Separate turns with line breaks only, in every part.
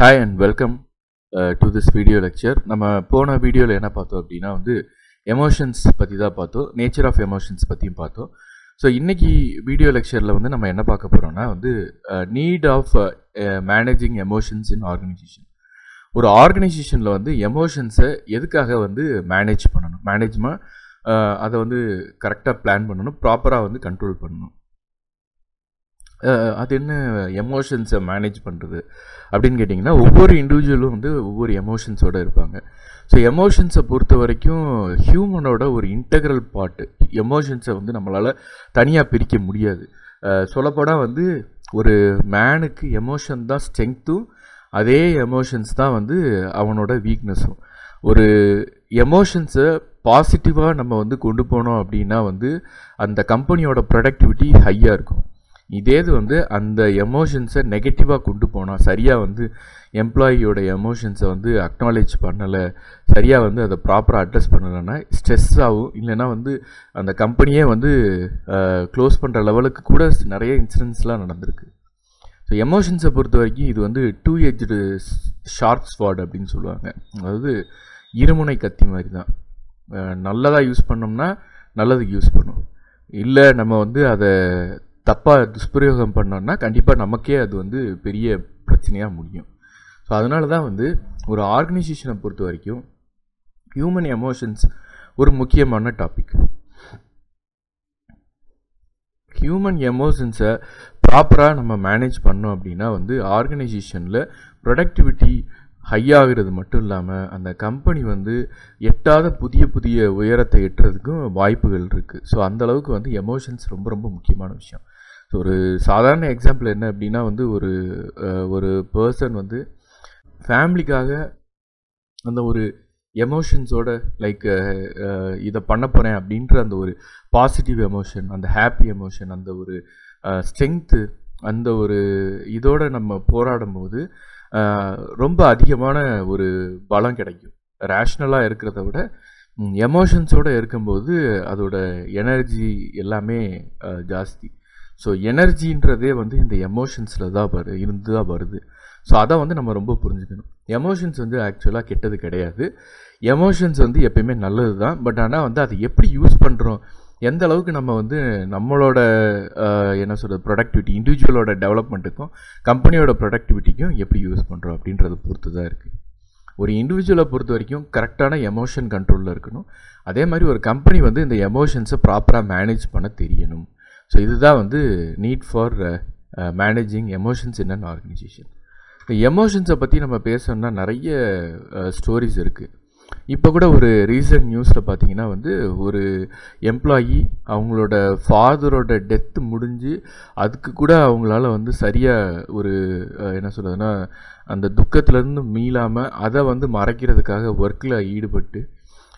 Hi and welcome to this video lecture. நம்ம போன வீடியோவில் என்ன பார்த்தோம் அப்படின்னா எமோஷன்ஸ் பற்றி தான் பார்த்தோம், நேச்சர் ஆஃப் எமோஷன்ஸ் பற்றியும் பார்த்தோம். ஸோ இன்றைக்கி வீடியோ லெக்சரில் என்ன நம்ம என்ன பார்க்க போகிறோம்னா need of managing emotions in organisation. ஒரு ஆர்கனைசேஷனில் எமோஷன்ஸை எதுக்காக மேனேஜ் பண்ணணும், அதை கரெக்டாக பிளான் பண்ணணும், ப்ராப்பராக கண்ட்ரோல் பண்ணணும். அது என்ன எமோஷன்ஸை மேனேஜ் பண்ணுறது அப்படின்னு கேட்டிங்கன்னா, ஒவ்வொரு இண்டிவிஜுவலும் ஒவ்வொரு எமோஷன்ஸோடு இருப்பாங்க. ஸோ எமோஷன்ஸை பொறுத்த வரைக்கும் ஹியூமனோட ஒரு இன்டெக்ரல் பார்ட்டு. எமோஷன்ஸை நம்மளால் தனியாக பிரிக்க முடியாது. சொல்லப்போனால் ஒரு மேனுக்கு எமோஷன் தான் ஸ்ட்ரென்த்தும், அதே எமோஷன்ஸ் தான் அவனோட வீக்னஸும். ஒரு எமோஷன்ஸை பாசிட்டிவாக நம்ம கொண்டு போனோம் அப்படின்னா அந்த கம்பெனியோட ப்ரொடக்டிவிட்டி ஹையாக இருக்கும். இதே அந்த எமோஷன்ஸை நெகட்டிவாக கொண்டு போனால், சரியாக எம்ப்ளாயியோட எமோஷன்ஸை அக்னாலேஜ் பண்ணலை, சரியாக அதை ப்ராப்பராக அட்ரஸ் பண்ணலைன்னா ஸ்ட்ரெஸ் ஆகும். இல்லைன்னா அந்த கம்பெனியே க்ளோஸ் பண்ணுற லெவலுக்கு கூட நிறைய இன்சிடென்ட்ஸ்லாம் நடந்திருக்கு. ஸோ எமோஷன்ஸை பொறுத்த வரைக்கும் இது டூ எட்ஜ்டு ஷார்ப் ஸ்வார்ட் அப்படின்னு சொல்லுவாங்க. அதாவது இருமுனை கத்தி மாதிரி தான். நல்லதாக யூஸ் பண்ணோம்னா நல்லதுக்கு யூஸ் பண்ணும், இல்லை நம்ம அதை தப்பாக துஷ்பிரயோகம் பண்ணோன்னா கண்டிப்பாக நமக்கே அது பெரிய பிரச்சனையாக முடியும். ஸோ அதனால தான் ஒரு ஆர்கனைசேஷனை பொறுத்த வரைக்கும் ஹியூமன் எமோஷன்ஸ் ஒரு முக்கியமான டாபிக். ஹியூமன் எமோஷன்ஸை ப்ராப்பராக நம்ம மேனேஜ் பண்ணோம் அப்படின்னா ஆர்கனைசேஷனில் ப்ரொடக்டிவிட்டி ஹையாகிறது மட்டும் இல்லாமல் அந்த கம்பெனி எட்டாத புதிய புதிய உயரத்தை எட்டுறதுக்கும் வாய்ப்புகள் இருக்குது. ஸோ அந்தளவுக்கு எமோஷன்ஸ் ரொம்ப ரொம்ப முக்கியமான விஷயம். ஸோ ஒரு சாதாரண எக்ஸாம்பிள் என்ன அப்படின்னா ஒரு பர்சன் ஃபேமிலிக்காக அந்த ஒரு எமோஷன்ஸோட லைக் இதை பண்ண போகிறேன் அப்படின்ற அந்த ஒரு பாசிட்டிவ் எமோஷன், அந்த ஹாப்பி எமோஷன், அந்த ஒரு ஸ்ட்ரென்த்து, அந்த ஒரு இதோடு நம்ம போராடும் போது ரொம்ப அதிகமான ஒரு பலம் கிடைக்கும். ரேஷ்னலாக இருக்கிறத விட எமோஷன்ஸோடு இருக்கும்போது அதோட எனர்ஜி எல்லாமே ஜாஸ்தி. ஸோ எனர்ஜின்றதே இந்த எமோஷன்ஸில் தான் இருந்து தான் வருது. ஸோ அதை நம்ம ரொம்ப புரிஞ்சுக்கணும். எமோஷன்ஸ் ஆக்சுவலாக கெட்டது கிடையாது. எமோஷன்ஸ் எப்பயுமே நல்லது தான். பட் ஆனால் அதை எப்படி யூஸ் பண்ணுறோம், எந்த அளவுக்கு நம்ம நம்மளோட என்ன சொல்கிறது ப்ரொடக்டிவிட்டி, இண்டிவிஜுவலோட டெவலப்மெண்ட்டுக்கும் கம்பெனியோட ப்ரொடக்டிவிட்டிக்கும் எப்படி யூஸ் பண்ணுறோம் அப்படின்றத பொறுத்து தான் இருக்குது. ஒரு இண்டிவிஜுவலை பொறுத்த வரைக்கும் கரெக்டான எமோஷன் கண்ட்ரோலில் இருக்கணும். அதே மாதிரி ஒரு கம்பெனி இந்த எமோஷன்ஸை ப்ராப்பராக மேனேஜ் பண்ண தெரியணும். ஸோ இதுதான் need for managing emotions in an organisation. இந்த எமோஷன்ஸை பற்றி நம்ம பேசணும்னா நிறைய ஸ்டோரிஸ் இருக்குது. இப்போ கூட ஒரு ரீசன்ட் நியூஸில் பார்த்தீங்கன்னா ஒரு எம்ப்ளாயி அவங்களோட ஃபாதரோட டெத்து முடிஞ்சு அதுக்கு கூட அவங்களால சரியாக ஒரு என்ன சொல்கிறதுனா அந்த துக்கத்துலேருந்து மீளாமல் அதை மறைக்கிறதுக்காக ஒர்க்கில் ஈடுபட்டு,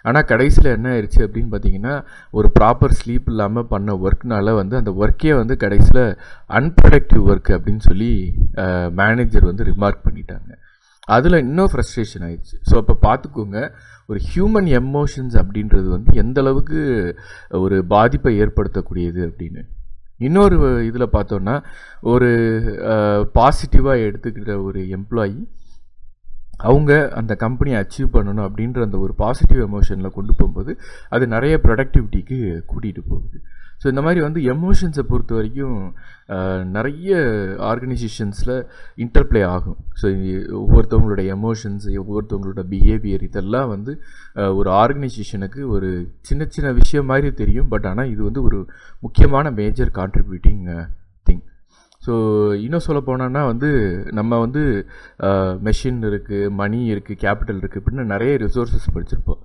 ஆனால் கடைசியில் என்ன ஆயிடுச்சு அப்படின்னு பார்த்தீங்கன்னா ஒரு ப்ராப்பர் ஸ்லீப் இல்லாமல் பண்ண ஒர்க்னால அந்த ஒர்க்கே கடைசியில் அன்ப்ரொடக்டிவ் ஒர்க் அப்படின்னு சொல்லி மேனேஜர் ரிமார்க் பண்ணிட்டாங்க. அதில் இன்னும் ஃப்ரஸ்ட்ரேஷன் ஆயிடுச்சு. ஸோ அப்போ பார்த்துக்கோங்க, ஒரு ஹியூமன் எமோஷன்ஸ் அப்படின்றது எந்த அளவுக்கு ஒரு பாதிப்பை ஏற்படுத்தக்கூடியது அப்படின்னு. இன்னொரு இதில் பார்த்தோன்னா ஒரு பாசிட்டிவாக எடுத்துக்கிற ஒரு எம்ப்ளாயி அவங்க அந்த கம்பெனியை அச்சீவ் பண்ணணும் அப்படின்ற அந்த ஒரு பாசிட்டிவ் எமோஷனில் கொண்டு போகும்போது அது நிறைய ப்ரொடக்டிவிட்டிக்கு கூட்டிகிட்டு போகுது. ஸோ இந்த மாதிரி எமோஷன்ஸை பொறுத்த வரைக்கும் நிறைய ஆர்கனைசேஷன்ஸில் இன்டர்ப்ளே ஆகும். ஸோ ஒவ்வொருத்தவங்களோட எமோஷன்ஸ், ஒவ்வொருத்தவங்களோட பிஹேவியர் இதெல்லாம் ஒரு ஆர்கனைசேஷனுக்கு ஒரு சின்ன சின்ன விஷயம் மாதிரி தெரியும். பட் ஆனால் இது ஒரு முக்கியமான மேஜர் கான்ட்ரிபியூட்டிங் திங். ஸோ இன்னும் சொல்ல போனோன்னா நம்ம மெஷின் இருக்குது, மணி இருக்குது, கேபிட்டல் இருக்குது, இப்படின்னு நிறைய ரிசோர்ஸஸ் படிச்சிருப்போம்.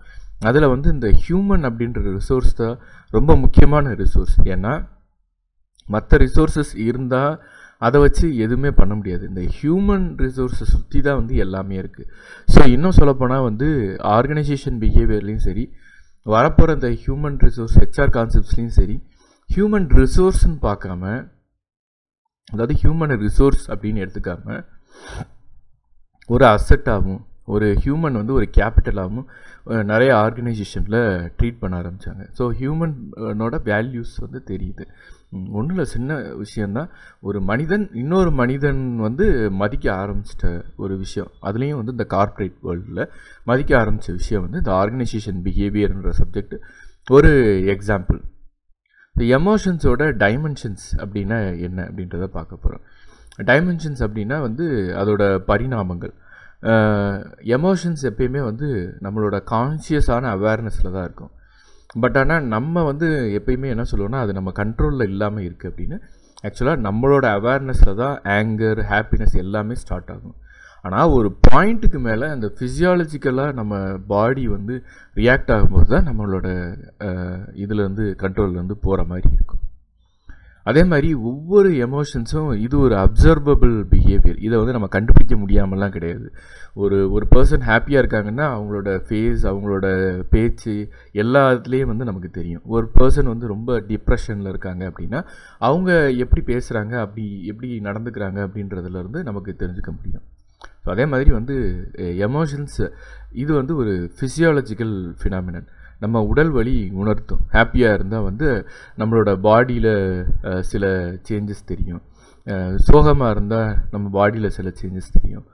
அதில் இந்த ஹியூமன் அப்படின்ற ரிசோர்ஸ் தான் ரொம்ப முக்கியமான ரிசோர்ஸ். ஏன்னா மற்ற ரிசோர்ஸஸ் இருந்தால் அதை வச்சு எதுவுமே பண்ண முடியாது. இந்த ஹியூமன் ரிசோர்ஸை சுற்றி தான் எல்லாமே இருக்குது. ஸோ இன்னும் சொல்லப்போனால் ஆர்கனைசேஷன் பிஹேவியர்லேயும் சரி, வரப்போகிற இந்த ஹியூமன் ரிசோர்ஸ் ஹெச்ஆர் கான்செப்ட்ஸ்லேயும் சரி, ஹியூமன் ரிசோர்ஸ்ன்னு பார்க்காம, அதாவது ஹியூமன் ரிசோர்ஸ் அப்படின்னு எடுத்துக்காம ஒரு அசட்டாகவும் ஒரு ஹியூமன் வந்து ஒரு கேபிட்டலாகவும் நிறைய ஆர்கனைசேஷனில் ட்ரீட் பண்ண ஆரம்பித்தாங்க. ஸோ ஹியூமனோட வேல்யூஸ் வந்து தெரியுது. ஒன்றும் இல்லை, சின்ன விஷயந்தான். ஒரு மனிதன் இன்னொரு மனிதன் வந்து மதிக்க ஆரம்பிச்சிட்ட ஒரு விஷயம், அதுலேயும் வந்து இந்த கார்ப்பரேட் வேர்ல்டில் மதிக்க ஆரம்பித்த விஷயம் வந்து இந்த ஆர்கனைசேஷன் பிஹேவியர்ன்ற சப்ஜெக்ட் ஒரு எக்ஸாம்பிள். இந்த எமோஷன்ஸோட டைமென்ஷன்ஸ் அப்படின்னா என்ன அப்படின்றத பார்க்க போகிறோம். டைமென்ஷன்ஸ் அப்படின்னா வந்து அதோட பரிணாமங்கள். எமோஷன்ஸ் எப்பயுமே வந்து நம்மளோட கான்ஷியஸான அவேர்னஸில் தான் இருக்கும். பட் ஆனால் நம்ம வந்து எப்பயுமே என்ன சொல்லுவோம்னா, அது நம்ம கண்ட்ரோலில் இல்லாமல் இருக்குது அப்படின்னு. ஆக்சுவலாக நம்மளோட அவேர்னஸில் தான் ஆங்கர், ஹாப்பினஸ் எல்லாமே ஸ்டார்ட் ஆகும். ஆனால் ஒரு பாயிண்ட்டுக்கு மேலே அந்த ஃபிசியாலஜிக்கலாக நம்ம பாடி வந்து ரியாக்ட் ஆகும்போது தான் நம்மளோட இதுலேருந்து கண்ட்ரோல்லேருந்து போகிற மாதிரி இருக்கும். அதே மாதிரி ஒவ்வொரு எமோஷன்ஸும் இது ஒரு அப்சர்வபிள் பிஹேவியர். இதை வந்து நம்ம கண்டுபிடிக்க முடியாமலாம் கிடையாது. ஒரு பர்சன் ஹாப்பியாக இருக்காங்கன்னா அவங்களோட ஃபேஸ், அவங்களோட பேச்சு எல்லாத்துலேயும் வந்து நமக்கு தெரியும். ஒரு பர்சன் வந்து ரொம்ப டிப்ரெஷனில் இருக்காங்க அப்படின்னா அவங்க எப்படி பேசுகிறாங்க, எப்படி நடந்துக்கிறாங்க அப்படின்றதுலேருந்து நமக்கு தெரிஞ்சுக்க முடியும். ஸோ அதே மாதிரி வந்து எமோஷன்ஸ் இது வந்து ஒரு ஃபிசியாலஜிக்கல் ஃபினாமினன். நம்ம உடல் வலி உணர்த்தும். ஹாப்பியாக இருந்தால் வந்து நம்மளோட பாடியில் சில சேஞ்சஸ் தெரியும். சோகமாக இருந்தால் நம்ம பாடியில் சில சேஞ்சஸ் தெரியும்.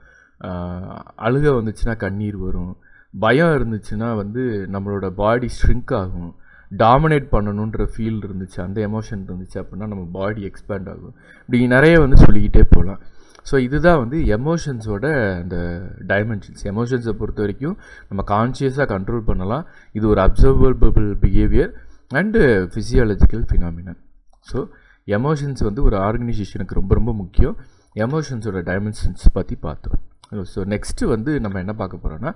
அழுக வந்துச்சுன்னா கண்ணீர் வரும். பயம் இருந்துச்சுன்னா வந்து நம்மளோட பாடி ஸ்ட்ரிங்க் ஆகும். டாமினேட் பண்ணணுன்ற ஃபீல் இருந்துச்சு, அந்த எமோஷன் இருந்துச்சு அப்படின்னா நம்ம பாடி எக்ஸ்பேண்ட் ஆகும். இப்படி நிறைய வந்து சொல்லிக்கிட்டே போகலாம். ஸோ இதுதான் வந்து எமோஷன்ஸோட அந்த டைமென்ஷன்ஸ். எமோஷன்ஸை பொறுத்த வரைக்கும் நம்ம கான்ஷியஸாக கண்ட்ரோல் பண்ணலாம். இது ஒரு observable behaviour and physiological phenomenon. So emotions வந்து ஒரு ஆர்கனைசேஷனுக்கு ரொம்ப ரொம்ப முக்கியம். எமோஷன்ஸோட டைமென்ஷன்ஸ் பற்றி பார்த்தோம். ஸோ நெக்ஸ்ட்டு வந்து நம்ம என்ன பார்க்க போகிறோன்னா,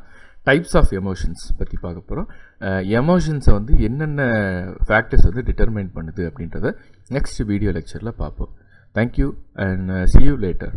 டைப்ஸ் ஆஃப் எமோஷன்ஸ் பற்றி பார்க்க போகிறோம். எமோஷன்ஸை வந்து என்னென்ன ஃபேக்டர்ஸ் வந்து டிட்டர்மைன் பண்ணுது அப்படின்றத நெக்ஸ்ட் வீடியோ லெக்சரில் பார்ப்போம். Thank you and see you later.